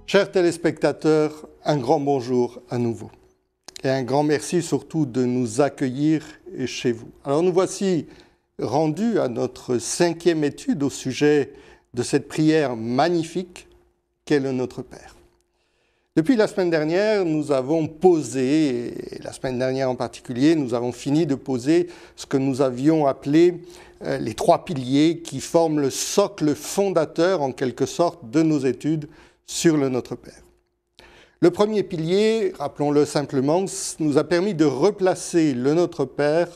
Chers téléspectateurs, un grand bonjour à nouveau. Et un grand merci surtout de nous accueillir chez vous. Alors nous voici rendus à notre 5e étude au sujet de cette prière magnifique qu'est le Notre Père. Depuis la semaine dernière, nous avons posé, et la semaine dernière en particulier, nous avons fini de poser ce que nous avions appelé les 3 piliers qui forment le socle fondateur en quelque sorte de nos études sur le Notre Père. Le premier pilier, rappelons-le simplement, nous a permis de replacer le Notre Père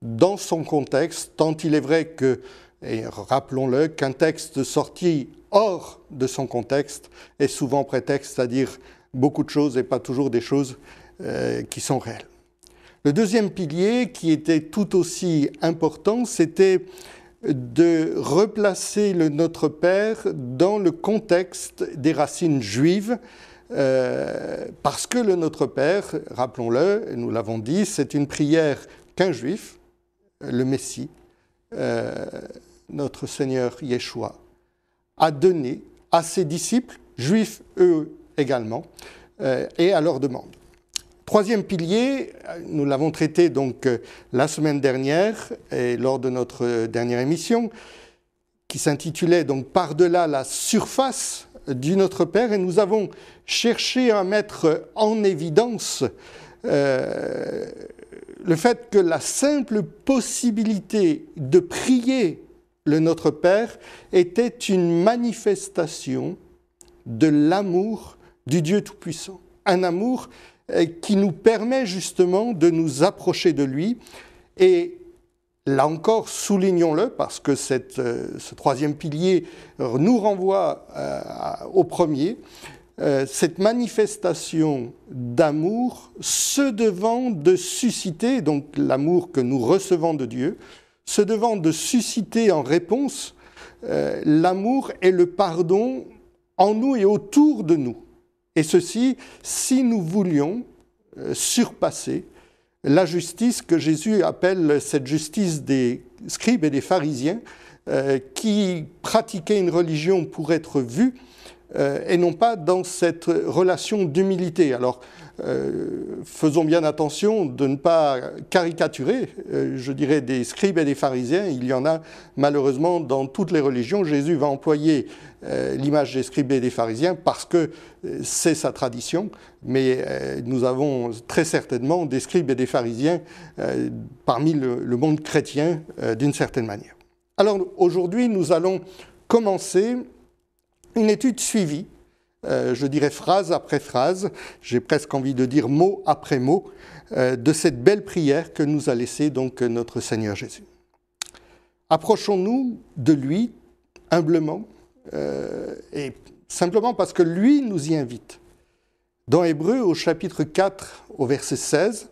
dans son contexte, tant il est vrai que, et rappelons-le, qu'un texte sorti hors de son contexte est souvent prétexte à dire beaucoup de choses et pas toujours des choses qui sont réelles. Le deuxième pilier, qui était tout aussi important, c'était de replacer le Notre Père dans le contexte des racines juives, parce que le Notre Père, rappelons-le, nous l'avons dit, c'est une prière qu'un juif, le Messie, notre Seigneur Yeshua, a donné à ses disciples, juifs eux également, et à leur demande. Troisième pilier, nous l'avons traité donc la semaine dernière et lors de notre dernière émission, qui s'intitulait donc Par-delà la surface du Notre Père, et nous avons cherché à mettre en évidence le fait que la simple possibilité de prier le Notre Père était une manifestation de l'amour du Dieu Tout-Puissant, un amour qui nous permet justement de nous approcher de lui. Et là encore, soulignons-le, parce que ce troisième pilier nous renvoie au premier, cette manifestation d'amour se devant de susciter, donc l'amour que nous recevons de Dieu, se devant de susciter en réponse l'amour et le pardon en nous et autour de nous. Et ceci, si nous voulions surpasser la justice que Jésus appelle cette justice des scribes et des pharisiens qui pratiquaient une religion pour être vus et non pas dans cette relation d'humilité. Alors, faisons bien attention de ne pas caricaturer, je dirais, des scribes et des pharisiens. Il y en a malheureusement dans toutes les religions. Jésus va employer l'image des scribes et des pharisiens parce que c'est sa tradition, mais nous avons très certainement des scribes et des pharisiens parmi le monde chrétien d'une certaine manière. Alors aujourd'hui, nous allons commencer une étude suivie, je dirais phrase après phrase, j'ai presque envie de dire mot après mot, de cette belle prière que nous a laissée donc notre Seigneur Jésus. Approchons-nous de lui humblement et simplement parce que lui nous y invite. Dans Hébreux, au chapitre 4, au verset 16,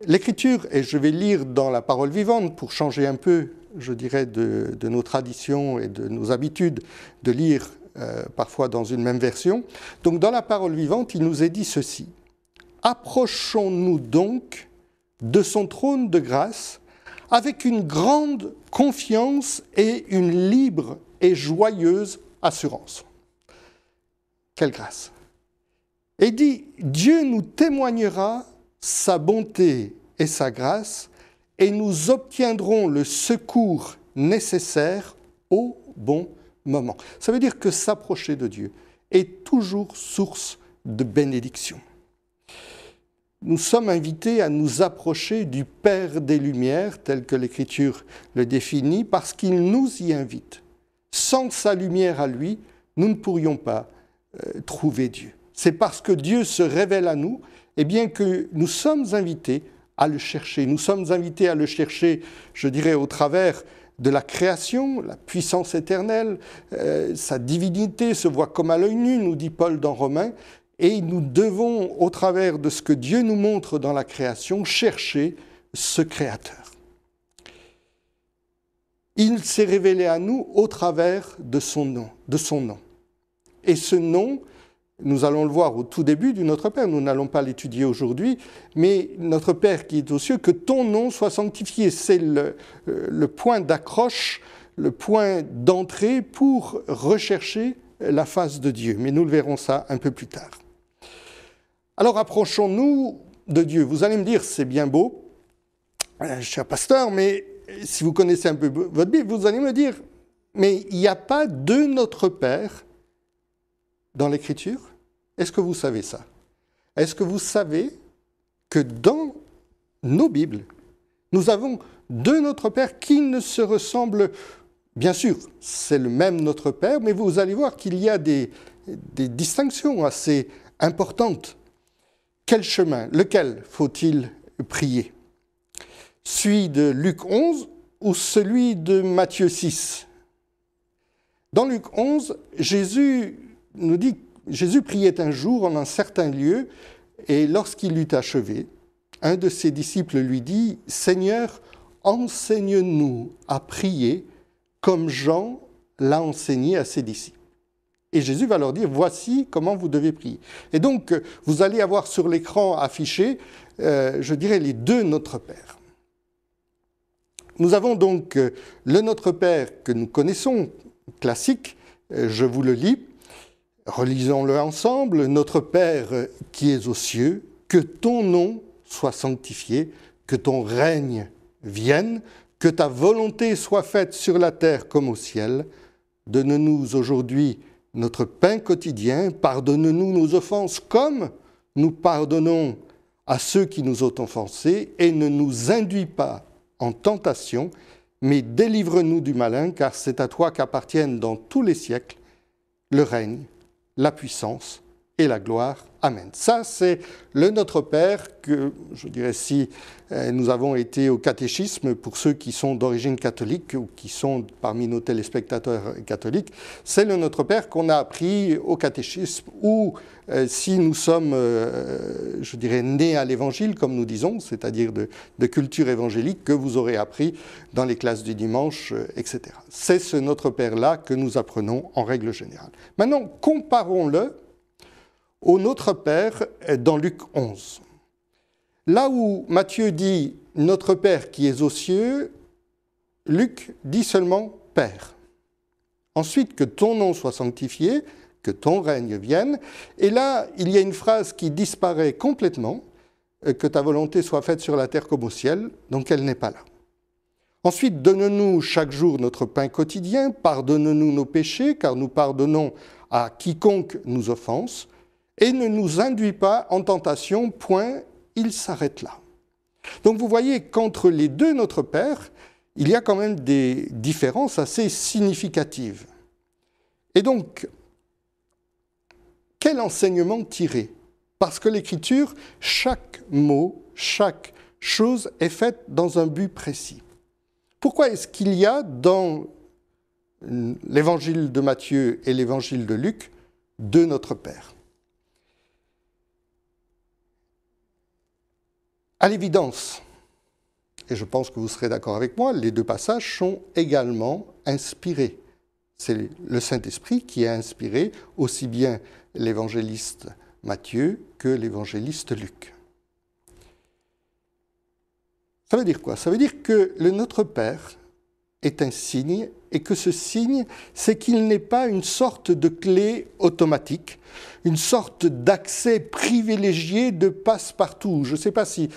l'Écriture, et je vais lire dans la parole vivante pour changer un peu, je dirais, de nos traditions et de nos habitudes de lire parfois dans une même version. Donc dans la parole vivante, il nous est dit ceci. « Approchons-nous donc de son trône de grâce avec une grande confiance et une libre et joyeuse assurance. » Quelle grâce! Et dit, Dieu nous témoignera sa bonté et sa grâce, et nous obtiendrons le secours nécessaire au bon moment. Ça veut dire que s'approcher de Dieu est toujours source de bénédiction. Nous sommes invités à nous approcher du Père des Lumières, tel que l'Écriture le définit, parce qu'il nous y invite. Sans sa lumière à lui, nous ne pourrions pas trouver Dieu. C'est parce que Dieu se révèle à nous, eh bien que nous sommes invités à le chercher. Nous sommes invités à le chercher, je dirais, au travers de la création, la puissance éternelle, sa divinité se voit comme à l'œil nu, nous dit Paul dans Romains, et nous devons, au travers de ce que Dieu nous montre dans la création, chercher ce Créateur. Il s'est révélé à nous au travers de son nom. Et ce nom, nous allons le voir au tout début du Notre Père, nous n'allons pas l'étudier aujourd'hui, mais Notre Père qui est aux cieux, que ton nom soit sanctifié. C'est le point d'accroche, le point d'entrée pour rechercher la face de Dieu. Mais nous le verrons ça un peu plus tard. Alors approchons-nous de Dieu. Vous allez me dire, c'est bien beau, cher pasteur, mais si vous connaissez un peu votre Bible, vous allez me dire, mais il n'y a pas de notre Père dans l'Écriture? Est-ce que vous savez ça? Est-ce que vous savez que dans nos Bibles, nous avons deux notre Père qui ne se ressemblent, bien sûr, c'est le même notre Père, mais vous allez voir qu'il y a des distinctions assez importantes. Quel chemin, lequel faut-il prier? Celui de Luc 11 ou celui de Matthieu 6? Dans Luc 11, Jésus nous dit, Jésus priait un jour en un certain lieu, et lorsqu'il eut achevé, un de ses disciples lui dit, « Seigneur, enseigne-nous à prier comme Jean l'a enseigné à ses disciples. » Et Jésus va leur dire, « Voici comment vous devez prier. » Et donc, vous allez avoir sur l'écran affiché, je dirais, les deux Notre Père. Nous avons donc le Notre Père que nous connaissons, classique, je vous le lis, relisons-le ensemble. « Notre Père qui es aux cieux, que ton nom soit sanctifié, que ton règne vienne, que ta volonté soit faite sur la terre comme au ciel. Donne-nous aujourd'hui notre pain quotidien, pardonne-nous nos offenses comme nous pardonnons à ceux qui nous ont offensés, et ne nous induis pas en tentation, mais délivre-nous du malin, car c'est à toi qu'appartiennent dans tous les siècles le règne, la puissance et la gloire. Amen. » Ça, c'est le Notre Père que, je dirais, si nous avons été au catéchisme, pour ceux qui sont d'origine catholique ou qui sont parmi nos téléspectateurs catholiques, c'est le Notre Père qu'on a appris au catéchisme, ou si nous sommes, je dirais, nés à l'Évangile, comme nous disons, c'est-à-dire de culture évangélique, que vous aurez appris dans les classes du dimanche, etc. C'est ce Notre Père-là que nous apprenons en règle générale. Maintenant, comparons-le au Notre Père dans Luc 11. Là où Matthieu dit « Notre Père qui es aux cieux », Luc dit seulement « Père ». Ensuite, que ton nom soit sanctifié, que ton règne vienne. Et là, il y a une phrase qui disparaît complètement, que ta volonté soit faite sur la terre comme au ciel, donc elle n'est pas là. Ensuite, donne-nous chaque jour notre pain quotidien, pardonne-nous nos péchés, car nous pardonnons à quiconque nous offense, et ne nous induis pas en tentation, point, il s'arrête là. Donc vous voyez qu'entre les deux Notre Père, il y a quand même des différences assez significatives. Et donc, quel enseignement tirer? Parce que l'Écriture, chaque mot, chaque chose est faite dans un but précis. Pourquoi est-ce qu'il y a dans l'Évangile de Matthieu et l'Évangile de Luc deux Notre Père? À l'évidence, et je pense que vous serez d'accord avec moi, les deux passages sont également inspirés. C'est le Saint-Esprit qui a inspiré aussi bien l'évangéliste Matthieu que l'évangéliste Luc. Ça veut dire quoi? Ça veut dire que le Notre Père est un signe, et que ce signe, c'est qu'il n'est pas une sorte de clé automatique, une sorte d'accès privilégié de passe-partout. Je ne sais pas si...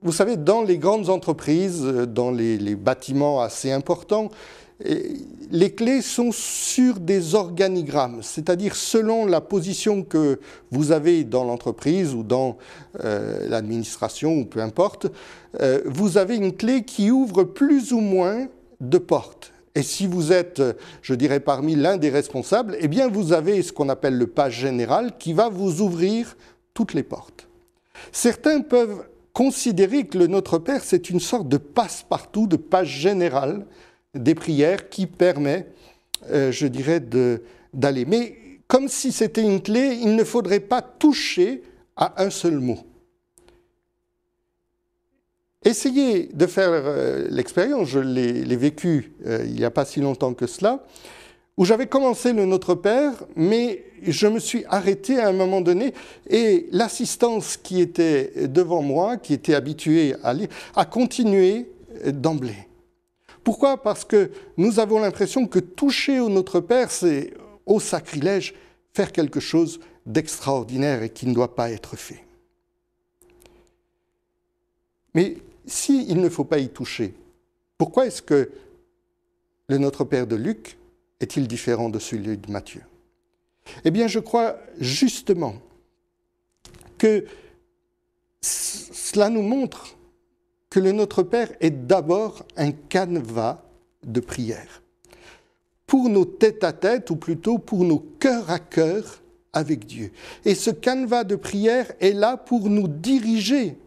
vous savez, dans les grandes entreprises, dans les bâtiments assez importants, les clés sont sur des organigrammes, c'est-à-dire selon la position que vous avez dans l'entreprise ou dans l'administration, ou peu importe, vous avez une clé qui ouvre plus ou moins de portes. Et si vous êtes, je dirais, parmi l'un des responsables, eh bien vous avez ce qu'on appelle le passe général qui va vous ouvrir toutes les portes. Certains peuvent considérer que le Notre Père, c'est une sorte de passe-partout, de passe général des prières qui permet, je dirais, d'aller. Mais comme si c'était une clé, il ne faudrait pas toucher à un seul mot. Essayez de faire l'expérience, je l'ai vécu il n'y a pas si longtemps que cela, où j'avais commencé le Notre Père, mais je me suis arrêté à un moment donné, et l'assistance qui était devant moi, qui était habituée à lire, a continué d'emblée. Pourquoi? Parce que nous avons l'impression que toucher notre Père, c'est au sacrilège faire quelque chose d'extraordinaire et qui ne doit pas être fait. Mais s'il ne faut pas y toucher, pourquoi est-ce que le Notre Père de Luc est-il différent de celui de Matthieu? Eh bien, je crois justement que cela nous montre que le Notre Père est d'abord un canevas de prière pour nos tête-à-tête, ou plutôt pour nos cœurs à cœur avec Dieu. Et ce canevas de prière est là pour nous diriger.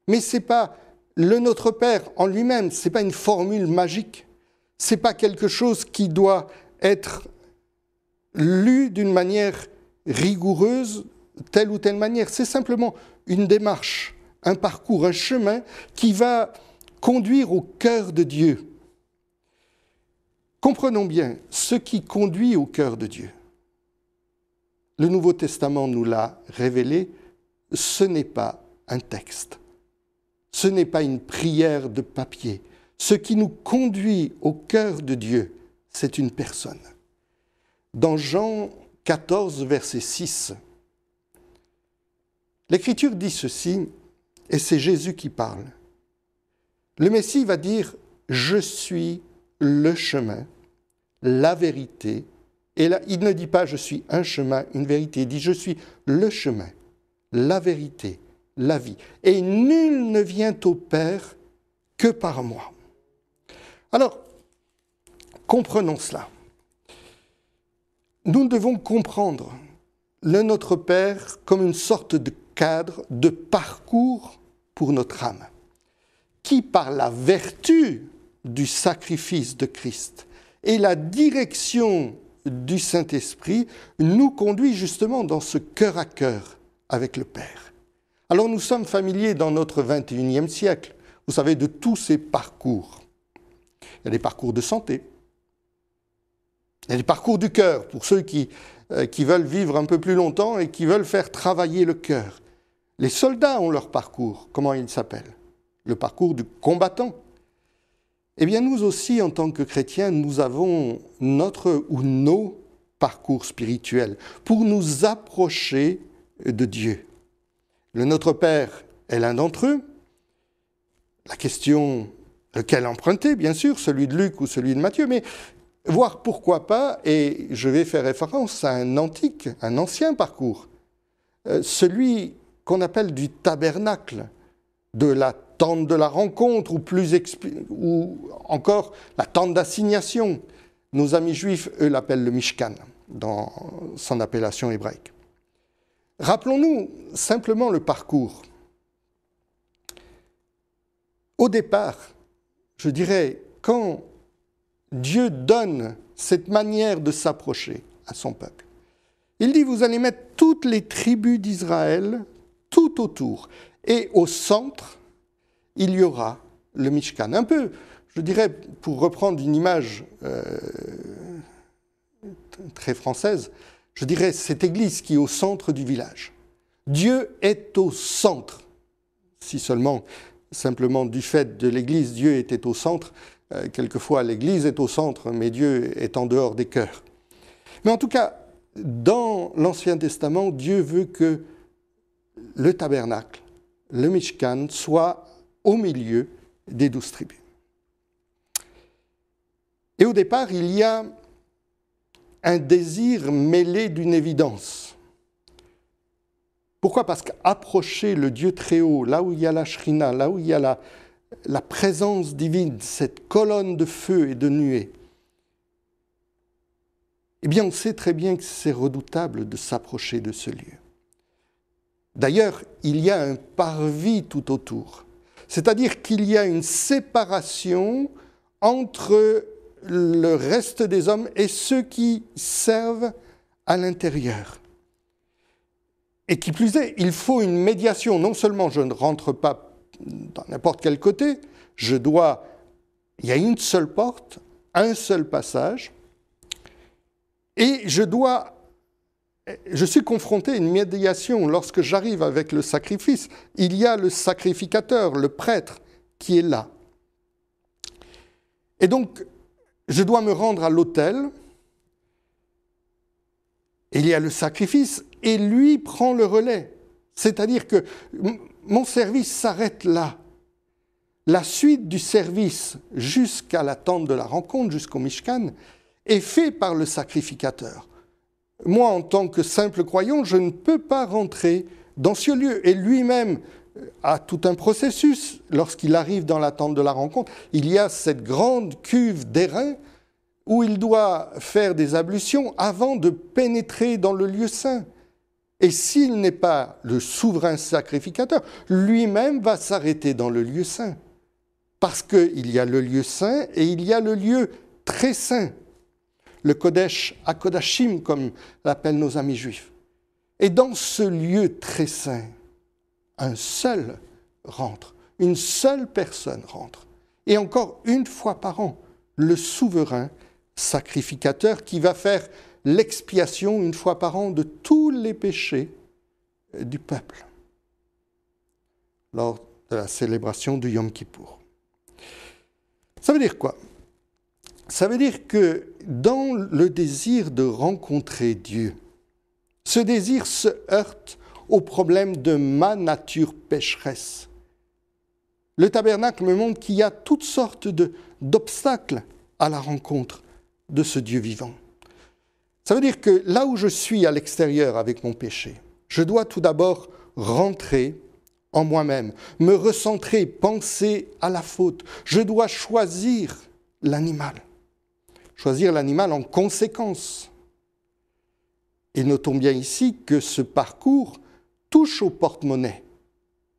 Mais ce n'est pas le Notre Père en lui-même, ce n'est pas une formule magique, ce n'est pas quelque chose qui doit être lu d'une manière rigoureuse, telle ou telle manière. C'est simplement une démarche, un parcours, un chemin qui va conduire au cœur de Dieu. Comprenons bien, ce qui conduit au cœur de Dieu, le Nouveau Testament nous l'a révélé, ce n'est pas un texte, ce n'est pas une prière de papier. Ce qui nous conduit au cœur de Dieu, c'est une personne. Dans Jean 14, verset 6, l'Écriture dit ceci, et c'est Jésus qui parle. Le Messie va dire « Je suis le chemin, la vérité ». Et là, il ne dit pas « Je suis un chemin, une vérité ». Il dit « Je suis le chemin, la vérité, la vie. Et nul ne vient au Père que par moi. » Alors, comprenons cela. Nous devons comprendre le Notre Père comme une sorte de cadre, de parcours pour notre âme, qui, par la vertu du sacrifice de Christ et la direction du Saint-Esprit, nous conduit justement dans ce cœur à cœur avec le Père. Alors nous sommes familiers dans notre 21e siècle, vous savez, de tous ces parcours. Il y a des parcours de santé, il y a des parcours du cœur, pour ceux qui veulent vivre un peu plus longtemps et qui veulent faire travailler le cœur. Les soldats ont leur parcours. Comment il s'appelle? Le parcours du combattant. Eh bien, nous aussi, en tant que chrétiens, nous avons notre ou nos parcours spirituels pour nous approcher de Dieu. Le Notre Père est l'un d'entre eux. La question, lequel emprunter, bien sûr, celui de Luc ou celui de Matthieu, mais voire pourquoi pas, et je vais faire référence à un ancien parcours, celui qu'on appelle du tabernacle, de la tente de la rencontre, ou encore la tente d'assignation. Nos amis juifs, eux, l'appellent le Mishkan, dans son appellation hébraïque. Rappelons-nous simplement le parcours. Au départ, je dirais, quand Dieu donne cette manière de s'approcher à son peuple, il dit, vous allez mettre toutes les tribus d'Israël tout autour. Et au centre, il y aura le Mishkan. Un peu, je dirais, pour reprendre une image très française, je dirais cette église qui est au centre du village. Dieu est au centre. Si seulement, simplement du fait de l'église, Dieu était au centre. Quelquefois, l'église est au centre, mais Dieu est en dehors des cœurs. Mais en tout cas, dans l'Ancien Testament, Dieu veut que le tabernacle, le Mishkan, soit au milieu des 12 tribus. Et au départ, il y a un désir mêlé d'une évidence. Pourquoi? Parce qu'approcher le Dieu très haut, là où il y a la Shrina, là où il y a la présence divine, cette colonne de feu et de nuée, eh bien, on sait très bien que c'est redoutable de s'approcher de ce lieu. D'ailleurs, il y a un parvis tout autour. C'est-à-dire qu'il y a une séparation entre le reste des hommes et ceux qui servent à l'intérieur. Et qui plus est, il faut une médiation. Non seulement je ne rentre pas dans n'importe quel côté, il y a une seule porte, un seul passage, et je suis confronté à une médiation lorsque j'arrive avec le sacrifice. Il y a le sacrificateur, le prêtre, qui est là. Et donc, je dois me rendre à l'autel, il y a le sacrifice, et lui prend le relais. C'est-à-dire que mon service s'arrête là. La suite du service jusqu'à la tente de la rencontre, jusqu'au Mishkan, est fait par le sacrificateur. Moi, en tant que simple croyant, je ne peux pas rentrer dans ce lieu. Et lui-même a tout un processus. Lorsqu'il arrive dans la tente de la rencontre, il y a cette grande cuve d'airain où il doit faire des ablutions avant de pénétrer dans le lieu saint. Et s'il n'est pas le souverain sacrificateur, lui-même va s'arrêter dans le lieu saint. Parce qu'il y a le lieu saint et il y a le lieu très saint. Le Kodesh HaKodashim, comme l'appellent nos amis juifs. Et dans ce lieu très saint, un seul rentre, une seule personne rentre. Et encore une fois par an, le souverain sacrificateur qui va faire l'expiation une fois par an de tous les péchés du peuple lors de la célébration du Yom Kippour. Ça veut dire quoi? Ça veut dire que dans le désir de rencontrer Dieu, ce désir se heurte au problème de ma nature pécheresse. Le tabernacle me montre qu'il y a toutes sortes d'obstacles à la rencontre de ce Dieu vivant. Ça veut dire que là où je suis à l'extérieur avec mon péché, je dois tout d'abord rentrer en moi-même, me recentrer, penser à la faute. Je dois choisir l'animal. Choisir l'animal en conséquence. Et notons bien ici que ce parcours touche au porte-monnaie.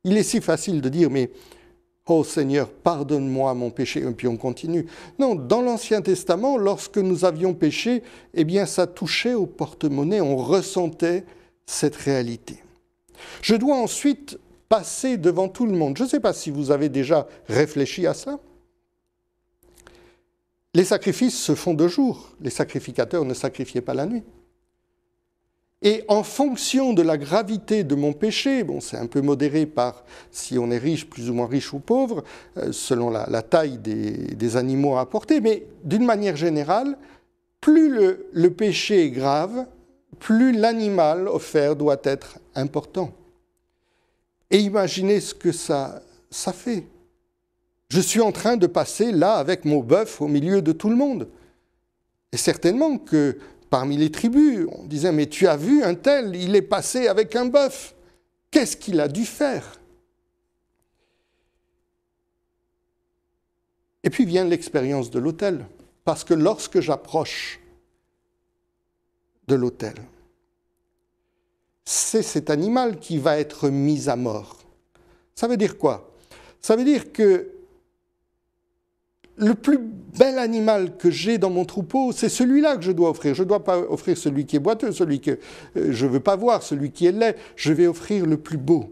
Il est si facile de dire, mais « Oh Seigneur, pardonne-moi mon péché », et puis on continue. Non, dans l'Ancien Testament, lorsque nous avions péché, eh bien ça touchait au porte-monnaie, on ressentait cette réalité. Je dois ensuite passer devant tout le monde. Je ne sais pas si vous avez déjà réfléchi à cela. Les sacrifices se font de jour. Les sacrificateurs ne sacrifiaient pas la nuit. Et en fonction de la gravité de mon péché, bon, c'est un peu modéré par si on est riche, plus ou moins riche ou pauvre, selon la taille des animaux à apporter, mais d'une manière générale, plus le péché est grave, plus l'animal offert doit être important. Et imaginez ce que ça fait. Je suis en train de passer là avec mon bœuf au milieu de tout le monde. Et certainement que parmi les tribus, on disait « Mais tu as vu un tel, il est passé avec un bœuf. Qu'est-ce qu'il a dû faire ?» Et puis vient l'expérience de l'autel. Parce que lorsque j'approche de l'autel, c'est cet animal qui va être mis à mort. Ça veut dire quoi? Ça veut dire que le plus bel animal que j'ai dans mon troupeau, c'est celui-là que je dois offrir. Je ne dois pas offrir celui qui est boiteux, celui que je ne veux pas voir, celui qui est laid. Je vais offrir le plus beau.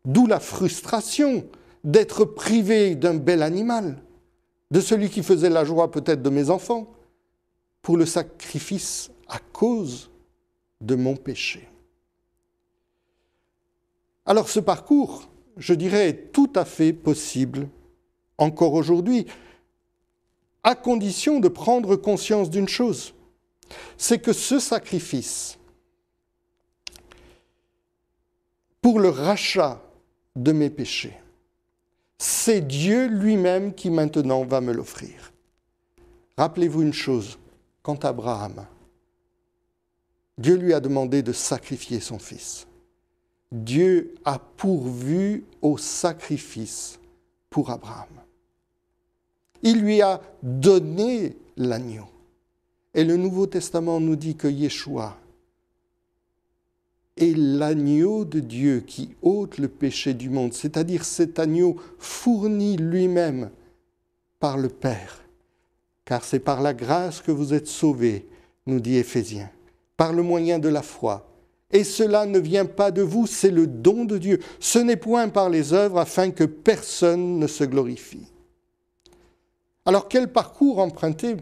D'où la frustration d'être privé d'un bel animal, de celui qui faisait la joie peut-être de mes enfants, pour le sacrifice à cause de mon péché. Alors ce parcours, je dirais, est tout à fait possible encore aujourd'hui, à condition de prendre conscience d'une chose, c'est que ce sacrifice, pour le rachat de mes péchés, c'est Dieu lui-même qui maintenant va me l'offrir. Rappelez-vous une chose, quant à Abraham, Dieu lui a demandé de sacrifier son fils. Dieu a pourvu au sacrifice pour Abraham. Il lui a donné l'agneau. Et le Nouveau Testament nous dit que Yeshua est l'agneau de Dieu qui ôte le péché du monde, c'est-à-dire cet agneau fourni lui-même par le Père. Car c'est par la grâce que vous êtes sauvés, nous dit Éphésiens, par le moyen de la foi. Et cela ne vient pas de vous, c'est le don de Dieu. Ce n'est point par les œuvres afin que personne ne se glorifie. Alors quel parcours emprunter?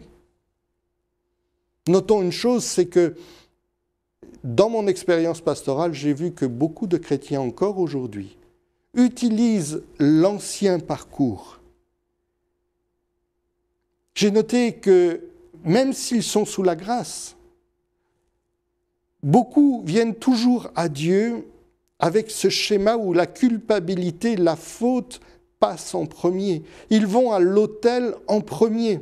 Notons une chose, c'est que dans mon expérience pastorale, j'ai vu que beaucoup de chrétiens encore aujourd'hui utilisent l'ancien parcours J'ai noté que même s'ils sont sous la grâce, beaucoup viennent toujours à Dieu avec ce schéma où la culpabilité, la faute passe en premier. Ils vont à l'autel en premier.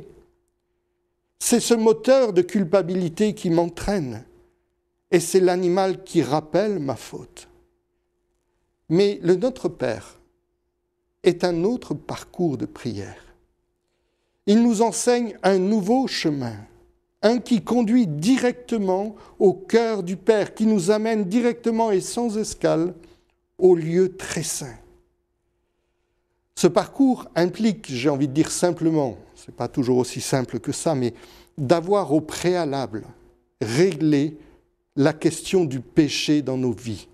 C'est ce moteur de culpabilité qui m'entraîne. Et c'est l'animal qui rappelle ma faute. Mais le Notre Père est un autre parcours de prière. Il nous enseigne un nouveau chemin, un qui conduit directement au cœur du Père, qui nous amène directement et sans escale au lieu très saint. Ce parcours implique, j'ai envie de dire simplement, ce n'est pas toujours aussi simple que ça, mais d'avoir au préalable réglé la question du péché dans nos vies.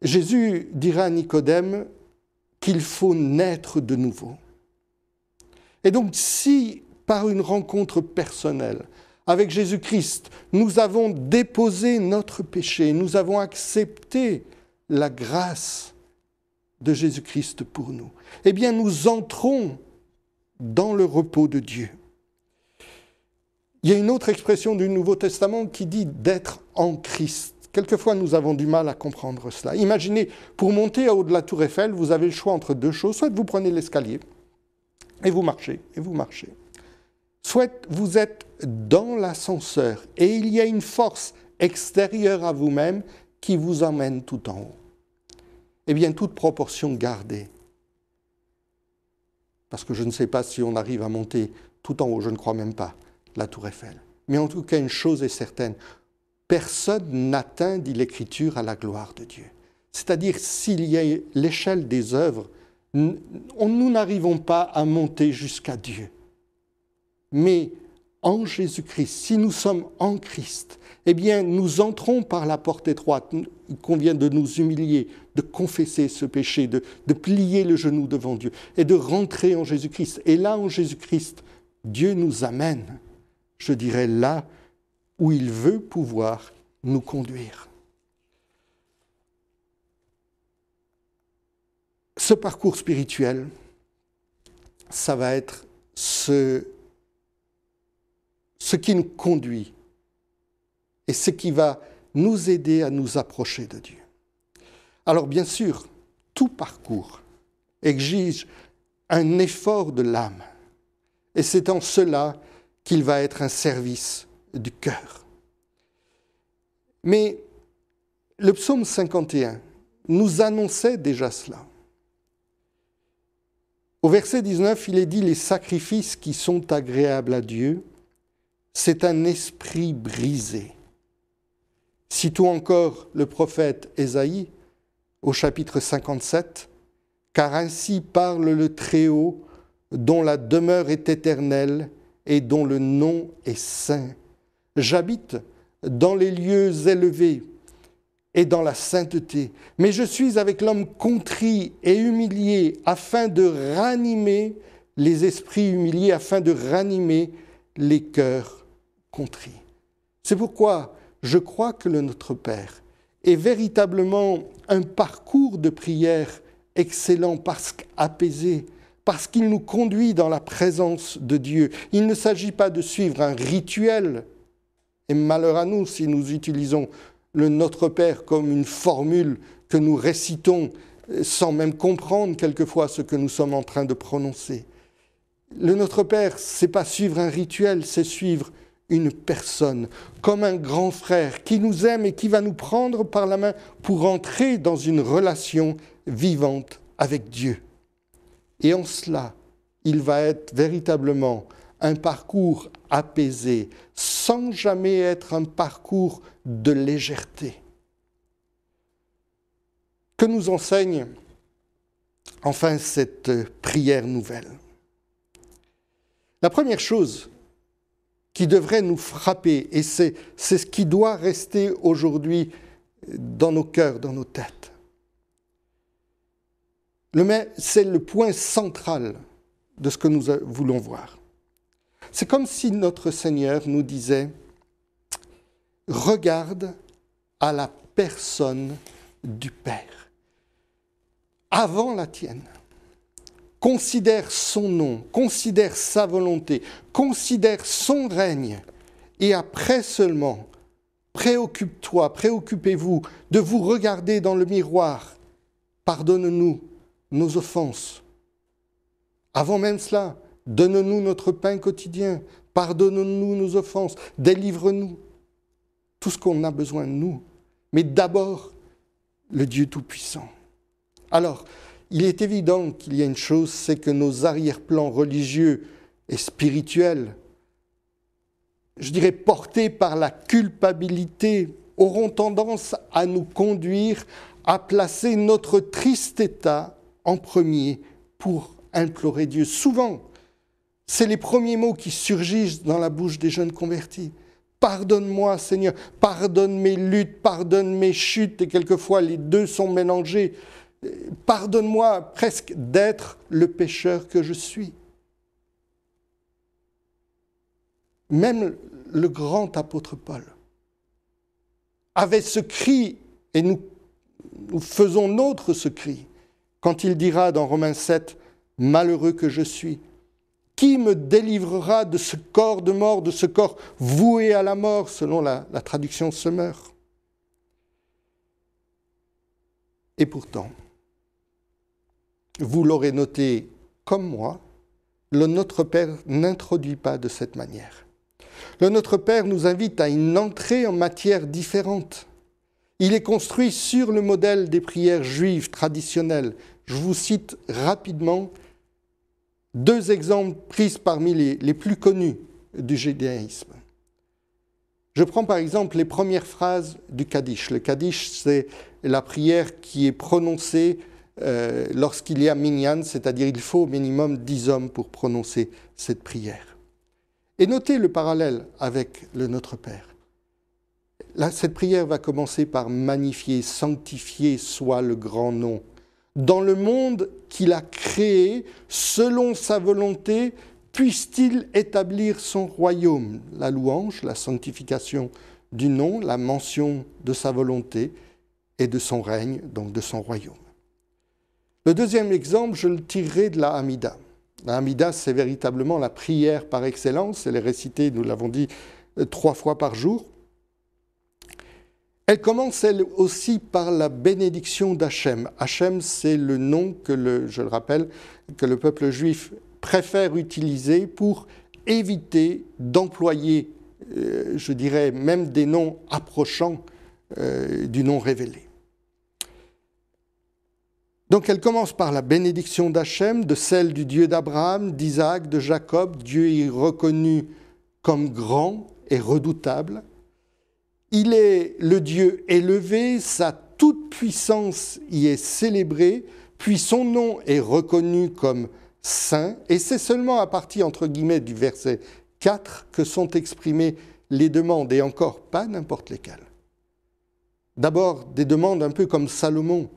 Jésus dira à Nicodème qu'il faut naître de nouveau. Et donc, si par une rencontre personnelle avec Jésus-Christ, nous avons déposé notre péché, nous avons accepté la grâce de Jésus-Christ pour nous, eh bien, nous entrons dans le repos de Dieu. Il y a une autre expression du Nouveau Testament qui dit d'être en Christ. Quelquefois, nous avons du mal à comprendre cela. Imaginez, pour monter au haut de la Tour Eiffel, vous avez le choix entre deux choses. Soit vous prenez l'escalier et vous marchez, Soit vous êtes dans l'ascenseur et il y a une force extérieure à vous-même qui vous emmène tout en haut. Eh bien, toute proportion gardée. Parce que je ne sais pas si on arrive à monter tout en haut, je ne crois même pas, la Tour Eiffel. Mais en tout cas, une chose est certaine, personne n'atteint, dit l'Écriture, à la gloire de Dieu. C'est-à-dire, s'il y a l'échelle des œuvres, nous n'arrivons pas à monter jusqu'à Dieu. Mais en Jésus-Christ, si nous sommes en Christ, eh bien, nous entrons par la porte étroite. Il convient de nous humilier, de confesser ce péché, de plier le genou devant Dieu et de rentrer en Jésus-Christ. Et là, en Jésus-Christ, Dieu nous amène, je dirais, là où il veut pouvoir nous conduire. Ce parcours spirituel, ça va être ce qui nous conduit et ce qui va nous aider à nous approcher de Dieu. Alors bien sûr, tout parcours exige un effort de l'âme et c'est en cela qu'il va être un service du cœur. Mais le psaume 51 nous annonçait déjà cela. Au verset 19, il est dit « Les sacrifices qui sont agréables à Dieu, c'est un esprit brisé. » Citons encore le prophète Ésaïe au chapitre 57, « Car ainsi parle le Très-Haut, dont la demeure est éternelle et dont le nom est saint. J'habite dans les lieux élevés et dans la sainteté, mais je suis avec l'homme contrit et humilié, afin de ranimer les esprits humiliés, afin de ranimer les cœurs contrits. » C'est pourquoi je crois que le Notre Père est véritablement un parcours de prière excellent, parce qu'apaisé, parce qu'il nous conduit dans la présence de Dieu. Il ne s'agit pas de suivre un rituel, et malheur à nous si nous utilisons le Notre Père comme une formule que nous récitons sans même comprendre quelquefois ce que nous sommes en train de prononcer. Le Notre Père, ce n'est pas suivre un rituel, c'est suivre une personne, comme un grand frère qui nous aime et qui va nous prendre par la main pour entrer dans une relation vivante avec Dieu. Et en cela, il va être véritablement un parcours apaisé, sans jamais être un parcours de légèreté. Que nous enseigne enfin cette prière nouvelle? La première chose qui devrait nous frapper, et c'est ce qui doit rester aujourd'hui dans nos cœurs, dans nos têtes, c'est le point central de ce que nous voulons voir. C'est comme si notre Seigneur nous disait « Regarde à la personne du Père, avant la tienne. considère son nom, considère sa volonté, considère son règne, et après seulement, préoccupe-toi, préoccupez-vous de vous regarder dans le miroir. Pardonne-nous nos offenses. Avant même cela, donne-nous notre pain quotidien, pardonne-nous nos offenses, délivre-nous. Tout ce qu'on a besoin de nous, mais d'abord, le Dieu Tout-Puissant. Alors, il est évident qu'il y a une chose, c'est que nos arrière-plans religieux et spirituels, je dirais portés par la culpabilité, auront tendance à nous conduire à placer notre triste état en premier pour implorer Dieu. Souvent, c'est les premiers mots qui surgissent dans la bouche des jeunes convertis. Pardonne-moi, Seigneur, pardonne mes luttes, pardonne mes chutes, et quelquefois les deux sont mélangés. Pardonne-moi presque d'être le pécheur que je suis. Même le grand apôtre Paul avait ce cri, et nous faisons nôtre ce cri, quand il dira dans Romains 7, « Malheureux que je suis, qui me délivrera de ce corps de mort, de ce corps voué à la mort ?» selon la traduction Semeur. Et pourtant, vous l'aurez noté comme moi, le Notre Père n'introduit pas de cette manière. Le Notre Père nous invite à une entrée en matière différente. Il est construit sur le modèle des prières juives traditionnelles. Je vous cite rapidement deux exemples pris parmi les plus connus du judaïsme. Je prends par exemple les premières phrases du Kaddish. Le Kaddish, c'est la prière qui est prononcée lorsqu'il y a minyan, c'est-à-dire il faut au minimum 10 hommes pour prononcer cette prière. Et notez le parallèle avec le Notre Père. Là, cette prière va commencer par magnifier, sanctifier soit le grand nom. Dans le monde qu'il a créé, selon sa volonté, puisse-t-il établir son royaume. La louange, la sanctification du nom, la mention de sa volonté et de son règne, donc de son royaume. Le deuxième exemple, je le tirerai de la Hamida. La Hamida, c'est véritablement la prière par excellence. Elle est récitée, nous l'avons dit, 3 fois par jour. Elle commence, elle aussi, par la bénédiction d'Hachem. Hachem, c'est le nom que, je le rappelle, que le peuple juif préfère utiliser pour éviter d'employer, je dirais, même des noms approchants du nom révélé. Donc elle commence par la bénédiction d'Hachem, de celle du Dieu d'Abraham, d'Isaac, de Jacob. Dieu est reconnu comme grand et redoutable. Il est le Dieu élevé, sa toute-puissance y est célébrée, puis son nom est reconnu comme saint, et c'est seulement à partir, entre guillemets, du verset 4 que sont exprimées les demandes, et encore pas n'importe lesquelles. D'abord, des demandes un peu comme Salomon,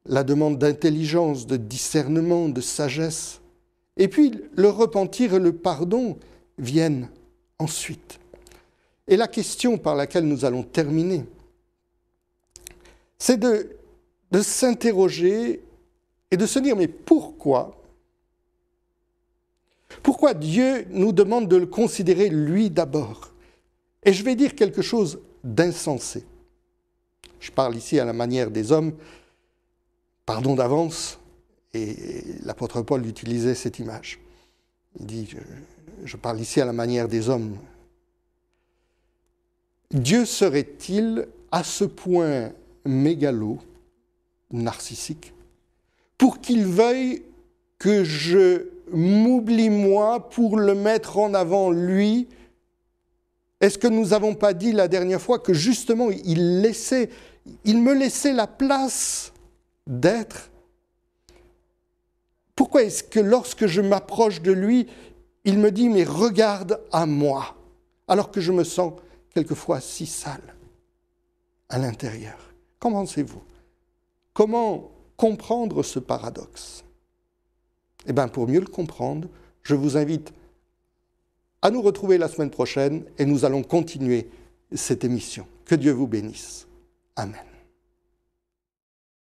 la demande d'intelligence, de discernement, de sagesse. Et puis, le repentir et le pardon viennent ensuite. Et la question par laquelle nous allons terminer, c'est de s'interroger et de se dire, mais pourquoi Dieu nous demande de le considérer lui d'abord? Et je vais dire quelque chose d'insensé. Je parle ici à la manière des hommes, pardon d'avance, et l'apôtre Paul utilisait cette image. Il dit, je parle ici à la manière des hommes. Dieu serait-il à ce point mégalo, narcissique, pour qu'il veuille que je m'oublie moi pour le mettre en avant lui? Est-ce que nous n'avons pas dit la dernière fois que justement il me laissait la place d'être? Pourquoi est-ce que lorsque je m'approche de lui, il me dit « mais regarde à moi » alors que je me sens quelquefois si sale à l'intérieur? Qu'en pensez-vous? Comment comprendre ce paradoxe? Eh bien, pour mieux le comprendre, je vous invite à nous retrouver la semaine prochaine et nous allons continuer cette émission. Que Dieu vous bénisse. Amen.